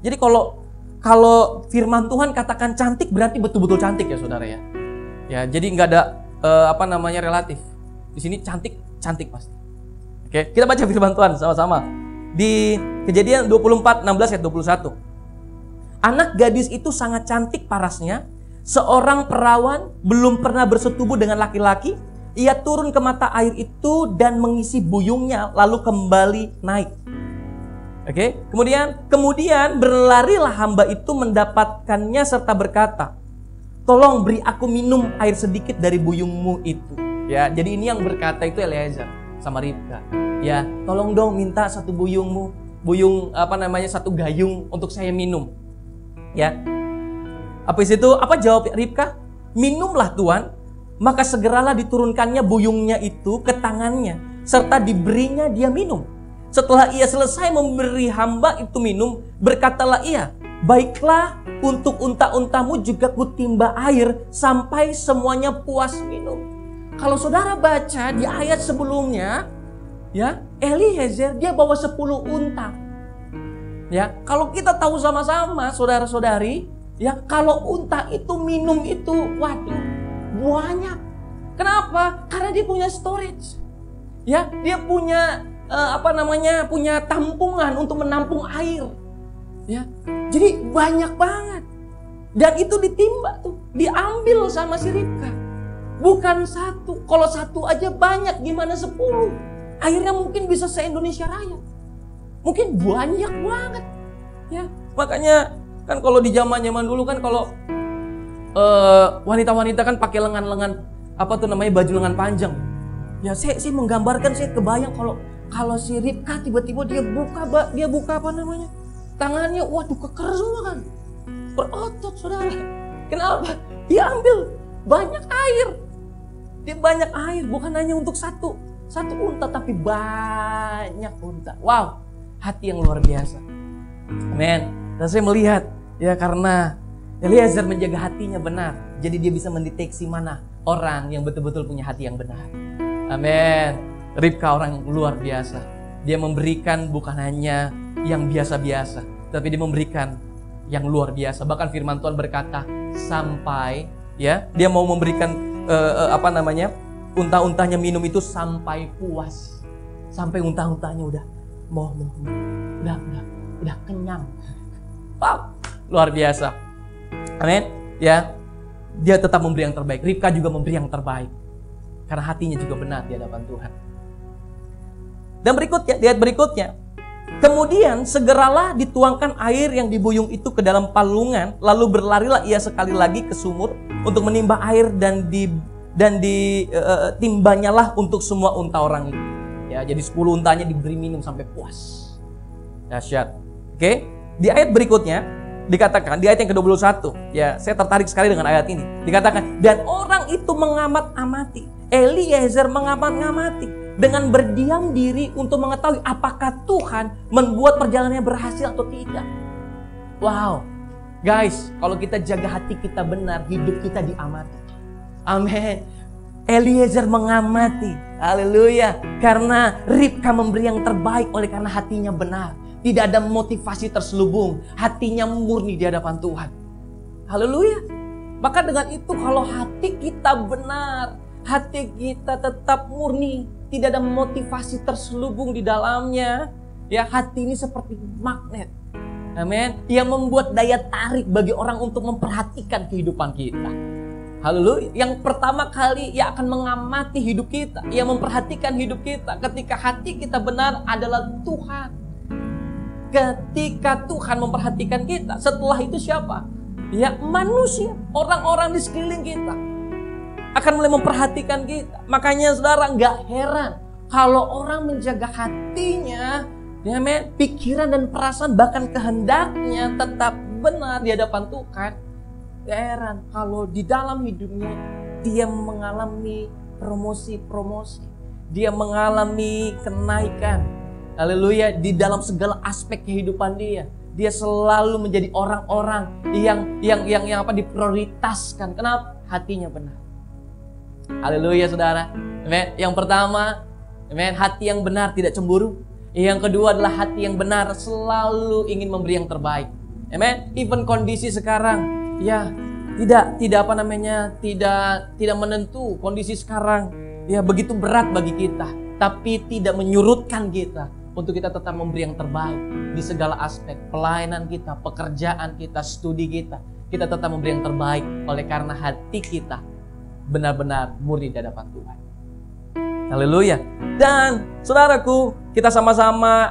Jadi kalau firman Tuhan katakan cantik berarti betul-betul cantik ya saudara ya. Ya, jadi nggak ada relatif. Di sini cantik pasti. Oke, kita baca firman Tuhan sama-sama. Di Kejadian 24, 16 ayat 21. Anak gadis itu sangat cantik parasnya. Seorang perawan belum pernah bersetubuh dengan laki-laki. Ia turun ke mata air itu dan mengisi buyungnya lalu kembali naik. Oke, kemudian berlarilah hamba itu mendapatkannya serta berkata, tolong beri aku minum air sedikit dari buyungmu itu. Ya, jadi ini yang berkata itu Eliezer sama Ribka. Ya, tolong dong minta satu satu gayung untuk saya minum. Ya. Habis itu apa jawab Ribka? Minumlah Tuan. Maka segeralah diturunkannya buyungnya itu ke tangannya serta diberinya dia minum. Setelah ia selesai memberi hamba itu minum, berkatalah ia, baiklah, untuk unta-untamu juga kutimba air sampai semuanya puas minum. Kalau saudara baca di ayat sebelumnya, ya, Eliezer dia bawa 10 unta. Ya, kalau kita tahu sama-sama saudara-saudari, ya, kalau unta itu minum itu, waduh, banyak. Kenapa? Karena dia punya storage. Ya, dia punya punya tampungan untuk menampung air. Ya. Jadi banyak banget. Dan itu ditimba tuh, diambil sama si Ribka. Bukan satu. Kalau satu aja banyak, gimana 10? Akhirnya mungkin bisa se-Indonesia Raya. Mungkin banyak banget. Ya, makanya kan kalau di zaman-zaman dulu kan kalau wanita-wanita kan pakai lengan-lengan baju lengan panjang. Ya, saya menggambarkan, saya kebayang kalau si Ribka tiba-tiba dia buka tangannya, waduh, keker semua kan, berotot saudara. Kenapa? Dia ambil banyak air. Dia banyak air, bukan hanya untuk satu unta, tapi banyak unta. Wow, hati yang luar biasa. Amen. Dan saya melihat, ya, karena Eliezer menjaga hatinya benar, jadi dia bisa mendeteksi mana orang yang betul-betul punya hati yang benar. Amin. Ribka orang yang luar biasa. Dia memberikan bukan hanya yang biasa-biasa, tapi dia memberikan yang luar biasa. Bahkan firman Tuhan berkata sampai, ya, dia mau memberikan unta-untanya minum itu sampai puas, sampai unta-untanya udah kenyang. Wow, luar biasa. Amin. Ya, dia tetap memberi yang terbaik. Ribka juga memberi yang terbaik. Karena hatinya juga benar di hadapan Tuhan. Dan berikutnya, di ayat berikutnya, kemudian segeralah dituangkan air yang dibuyung itu ke dalam palungan, lalu berlarilah ia sekali lagi ke sumur untuk menimba air dan ditimbanyalah untuk semua unta orang itu. Ya, jadi 10 untanya diberi minum sampai puas. Dahsyat. Oke, di ayat berikutnya dikatakan, di ayat yang ke-21, ya saya tertarik sekali dengan ayat ini. Dikatakan, dan orang itu mengamat-amati, Eliezer mengamat-amati dengan berdiam diri untuk mengetahui apakah Tuhan membuat perjalanannya berhasil atau tidak. Wow, guys, kalau kita jaga hati kita benar, hidup kita diamati. Amin. Eliezer mengamati, haleluya, karena Ribka memberi yang terbaik oleh karena hatinya benar. Tidak ada motivasi terselubung, hatinya murni di hadapan Tuhan. Haleluya. Maka dengan itu kalau hati kita benar, hati kita tetap murni, tidak ada motivasi terselubung di dalamnya, ya hati ini seperti magnet. Amin. Yang membuat daya tarik bagi orang untuk memperhatikan kehidupan kita. Haleluya. Yang pertama kali yang akan mengamati hidup kita, yang memperhatikan hidup kita ketika hati kita benar adalah Tuhan. Ketika Tuhan memperhatikan kita, setelah itu siapa? Ya manusia, orang-orang di sekeliling kita akan mulai memperhatikan kita. Makanya saudara gak heran kalau orang menjaga hatinya, ya men, pikiran dan perasaan bahkan kehendaknya tetap benar di hadapan Tuhan. Gak heran kalau di dalam hidupnya dia mengalami promosi, dia mengalami kenaikan. Haleluya, di dalam segala aspek kehidupan dia selalu menjadi orang-orang yang diprioritaskan. Kenapa? Hatinya benar. Haleluya, saudara. Amen. Yang pertama, amen, hati yang benar tidak cemburu. Yang kedua adalah hati yang benar selalu ingin memberi yang terbaik. Amen. Even kondisi sekarang, ya tidak menentu. Kondisi sekarang ya begitu berat bagi kita, tapi tidak menyurutkan kita untuk kita tetap memberi yang terbaik di segala aspek pelayanan kita, pekerjaan kita, studi kita. Kita tetap memberi yang terbaik oleh karena hati kita benar-benar murni di hadapan Tuhan. Haleluya. Dan saudaraku, kita sama-sama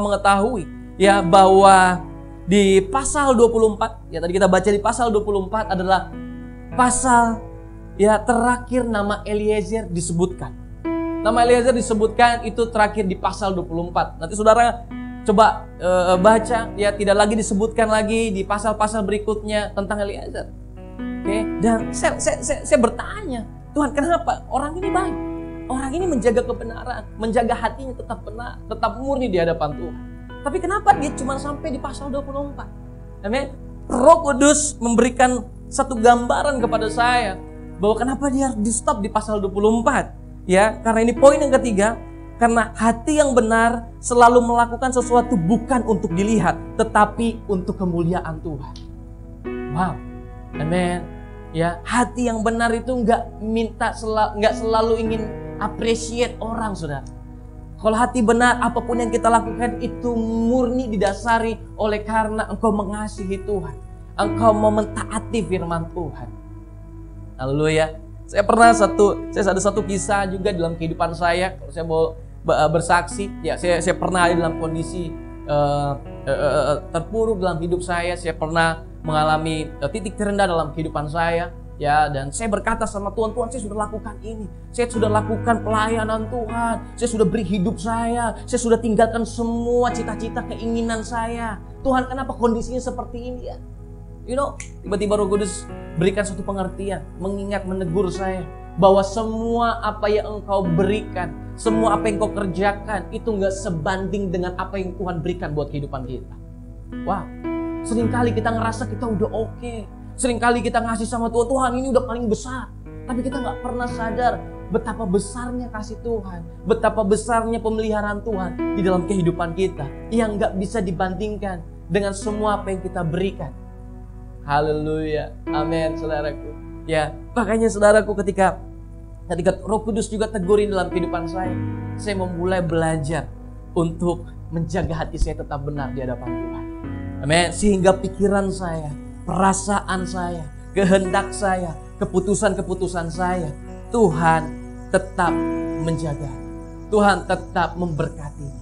mengetahui ya bahwa di pasal 24, ya tadi kita baca di pasal 24 adalah pasal ya terakhir nama Eliezer disebutkan. Nama Eliezer disebutkan itu terakhir di pasal 24. Nanti saudara coba baca, ya tidak lagi disebutkan lagi di pasal-pasal berikutnya tentang Eliezer. Oke, dan saya bertanya, Tuhan kenapa orang ini baik? Orang ini menjaga kebenaran, menjaga hatinya tetap benar, tetap murni di hadapan Tuhan. Tapi kenapa dia cuma sampai di pasal 24? Amin. Roh Kudus memberikan satu gambaran kepada saya bahwa kenapa dia di stop di pasal 24. Ya, karena ini poin yang ketiga, karena hati yang benar selalu melakukan sesuatu bukan untuk dilihat, tetapi untuk kemuliaan Tuhan. Wow, amin. Ya, hati yang benar itu nggak selalu ingin appreciate orang, saudara. Kalau hati benar, apapun yang kita lakukan itu murni didasari oleh karena engkau mengasihi Tuhan, engkau mau mentaati firman Tuhan. Haleluya. Saya ada satu kisah juga dalam kehidupan saya. Kalau saya mau bersaksi, ya saya pernah ada dalam kondisi terpuruk dalam hidup saya. Saya pernah mengalami titik terendah dalam kehidupan saya. Ya, dan saya berkata sama Tuhan, Tuhan saya sudah lakukan ini. Saya sudah lakukan pelayanan Tuhan. Saya sudah beri hidup saya. Saya sudah tinggalkan semua cita-cita keinginan saya. Tuhan kenapa kondisinya seperti ini ya? Tiba-tiba Roh Kudus berikan suatu pengertian, mengingat, menegur saya bahwa semua apa yang engkau berikan, semua apa yang engkau kerjakan itu gak sebanding dengan apa yang Tuhan berikan buat kehidupan kita. Wah, seringkali kita ngerasa kita udah oke. Seringkali kita ngasih sama Tuhan, Tuhan ini udah paling besar. Tapi kita gak pernah sadar betapa besarnya kasih Tuhan, betapa besarnya pemeliharaan Tuhan di dalam kehidupan kita yang gak bisa dibandingkan dengan semua apa yang kita berikan. Haleluya, amin saudaraku. Ya, makanya saudaraku ketika Roh Kudus juga tegurin dalam kehidupan saya memulai belajar untuk menjaga hati saya tetap benar di hadapan Tuhan. Amin. Sehingga pikiran saya, perasaan saya, kehendak saya, keputusan-keputusan saya Tuhan tetap menjaga, Tuhan tetap memberkatinya.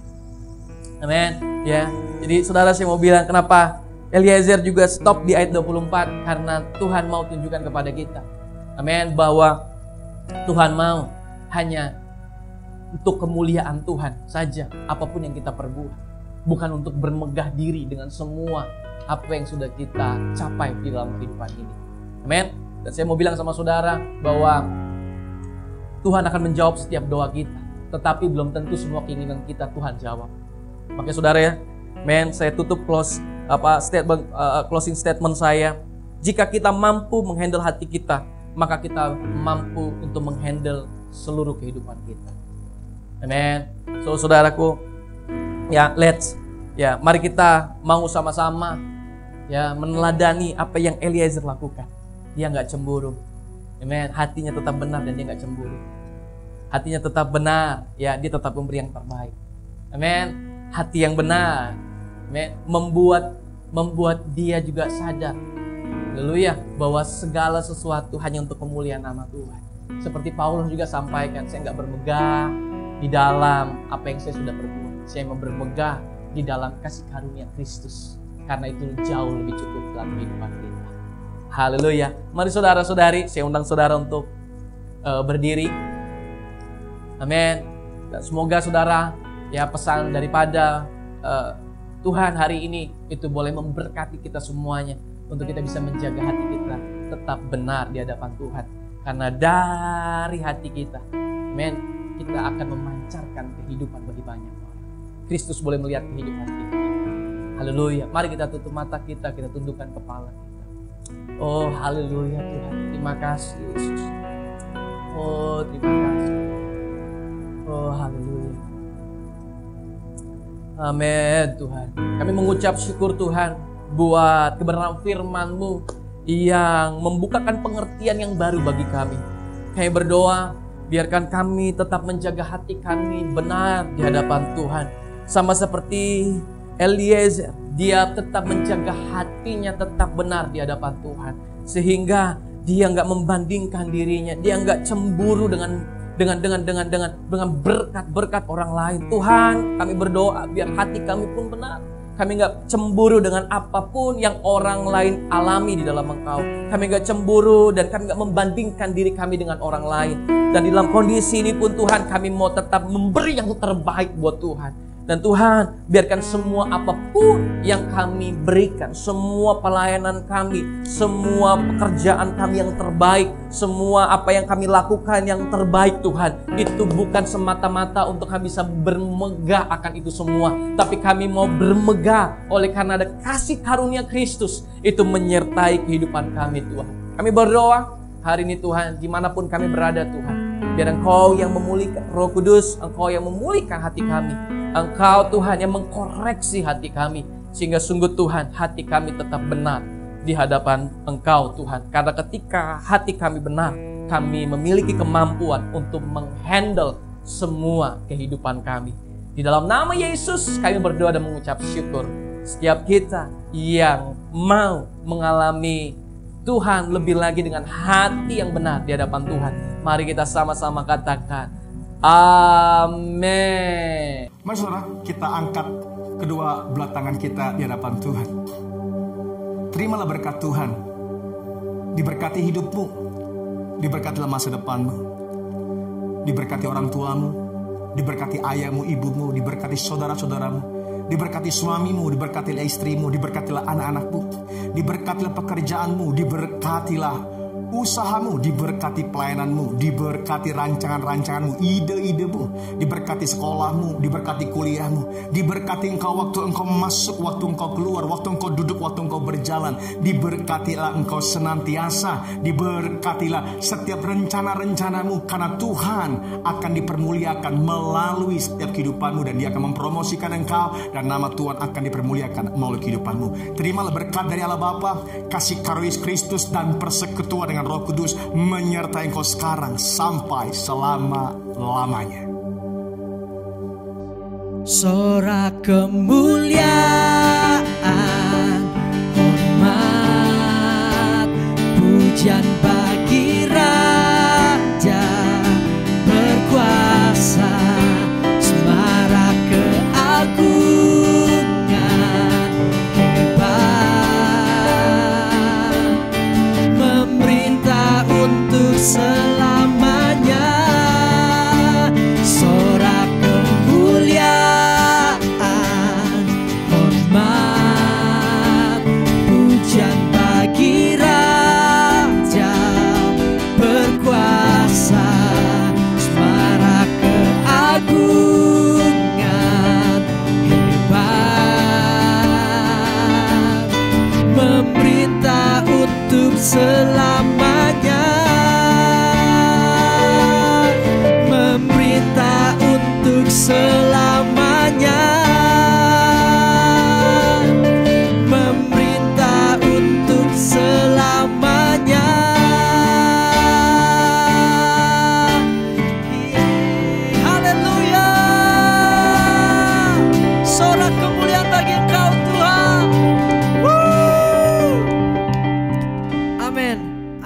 Amin. Ya, jadi saudara, saya mau bilang kenapa Eliezer juga stop di ayat 24, karena Tuhan mau tunjukkan kepada kita, amin, bahwa Tuhan mau hanya untuk kemuliaan Tuhan saja apapun yang kita perbuat, bukan untuk bermegah diri dengan semua apa yang sudah kita capai di dalam kehidupan ini. Amin. Dan saya mau bilang sama saudara bahwa Tuhan akan menjawab setiap doa kita, tetapi belum tentu semua keinginan kita Tuhan jawab. Makanya saudara ya, saya tutup closing statement saya. Jika kita mampu menghandle hati kita, maka kita mampu untuk menghandle seluruh kehidupan kita. Amen. So saudaraku, ya mari kita mau sama-sama ya meneladani apa yang Eliezer lakukan. Dia nggak cemburu. Amen. Hatinya tetap benar dan dia nggak cemburu. Hatinya tetap benar, ya dia tetap memberi yang terbaik. Amen. Hati yang benar, amen, membuat dia juga sadar, haleluya, bahwa segala sesuatu hanya untuk kemuliaan nama Tuhan. Seperti Paulus juga sampaikan, saya nggak bermegah di dalam apa yang saya sudah perbuat. Saya mau bermegah di dalam kasih karunia Kristus, karena itu jauh lebih cukup dalam kehidupan kita. Haleluya. Mari saudara-saudari, saya undang saudara untuk berdiri. Amin. Dan semoga saudara, ya, pesan daripada Tuhan hari ini itu boleh memberkati kita semuanya, untuk kita bisa menjaga hati kita tetap benar di hadapan Tuhan. Karena dari hati kita, amin, kita akan memancarkan kehidupan bagi banyak orang. Kristus boleh melihat kehidupan kita. Haleluya. Mari kita tutup mata kita tundukkan kepala kita. Oh haleluya Tuhan, terima kasih Yesus. Oh terima kasih. Oh haleluya. Amin Tuhan. Kami mengucap syukur Tuhan buat kebenaran firman-Mu yang membukakan pengertian yang baru bagi kami. Kami berdoa, biarkan kami tetap menjaga hati kami benar di hadapan Tuhan. Sama seperti Eliezer, dia tetap menjaga hatinya tetap benar di hadapan Tuhan. Sehingga dia nggak membandingkan dirinya, dia nggak cemburu dengan berkat-berkat orang lain. Tuhan, kami berdoa biar hati kami pun benar. Kami nggak cemburu dengan apapun yang orang lain alami di dalam Engkau. Kami nggak cemburu dan kami nggak membandingkan diri kami dengan orang lain. Dan di dalam kondisi ini pun Tuhan, kami mau tetap memberi yang terbaik buat Tuhan. Dan Tuhan, biarkan semua apapun yang kami berikan, semua pelayanan kami, semua pekerjaan kami yang terbaik, semua apa yang kami lakukan yang terbaik Tuhan, itu bukan semata-mata untuk kami bisa bermegah akan itu semua, tapi kami mau bermegah oleh karena ada kasih karunia Kristus itu menyertai kehidupan kami Tuhan. Kami berdoa hari ini Tuhan, dimanapun kami berada Tuhan, biar Engkau yang memulihkan, Roh Kudus, Engkau yang memulihkan hati kami. Engkau Tuhan yang mengkoreksi hati kami, sehingga sungguh Tuhan hati kami tetap benar di hadapan Engkau Tuhan. Karena ketika hati kami benar, kami memiliki kemampuan untuk menghandle semua kehidupan kami. Di dalam nama Yesus kami berdoa dan mengucap syukur. Setiap kita yang mau mengalami Tuhan lebih lagi dengan hati yang benar di hadapan Tuhan, mari kita sama-sama katakan amin. Mari saudara, kita angkat kedua belah tangan kita di hadapan Tuhan. Terimalah berkat Tuhan. Diberkati hidupmu, diberkatilah masa depanmu, diberkati orang tuamu, diberkati ayahmu, ibumu, diberkati saudara-saudaramu, diberkati suamimu, diberkatilah istrimu, diberkatilah anak-anakmu, diberkatilah pekerjaanmu, diberkatilah usahamu, diberkati pelayananmu, diberkati rancangan-rancanganmu, ide-idemu, diberkati sekolahmu, diberkati kuliahmu, diberkati engkau waktu engkau masuk, waktu engkau keluar, waktu engkau duduk, waktu engkau berjalan, diberkatilah engkau senantiasa, diberkatilah setiap rencana-rencanamu, karena Tuhan akan dipermuliakan melalui setiap kehidupanmu, dan Dia akan mempromosikan engkau, dan nama Tuhan akan dipermuliakan melalui kehidupanmu. Terimalah berkat dari Allah Bapa, kasih karunia Kristus dan persekutuan dengan Roh Kudus menyertai engkau sekarang sampai selama-lamanya. Sorak kemuliaan, hormat, pujian bagi Raja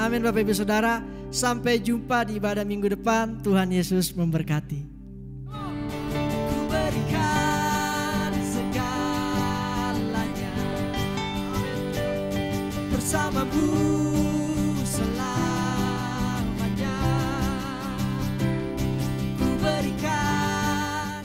Amin Bapak Ibu Saudara. Sampai jumpa di ibadah minggu depan. Tuhan Yesus memberkati. Ku berikan segalanya bersamamu.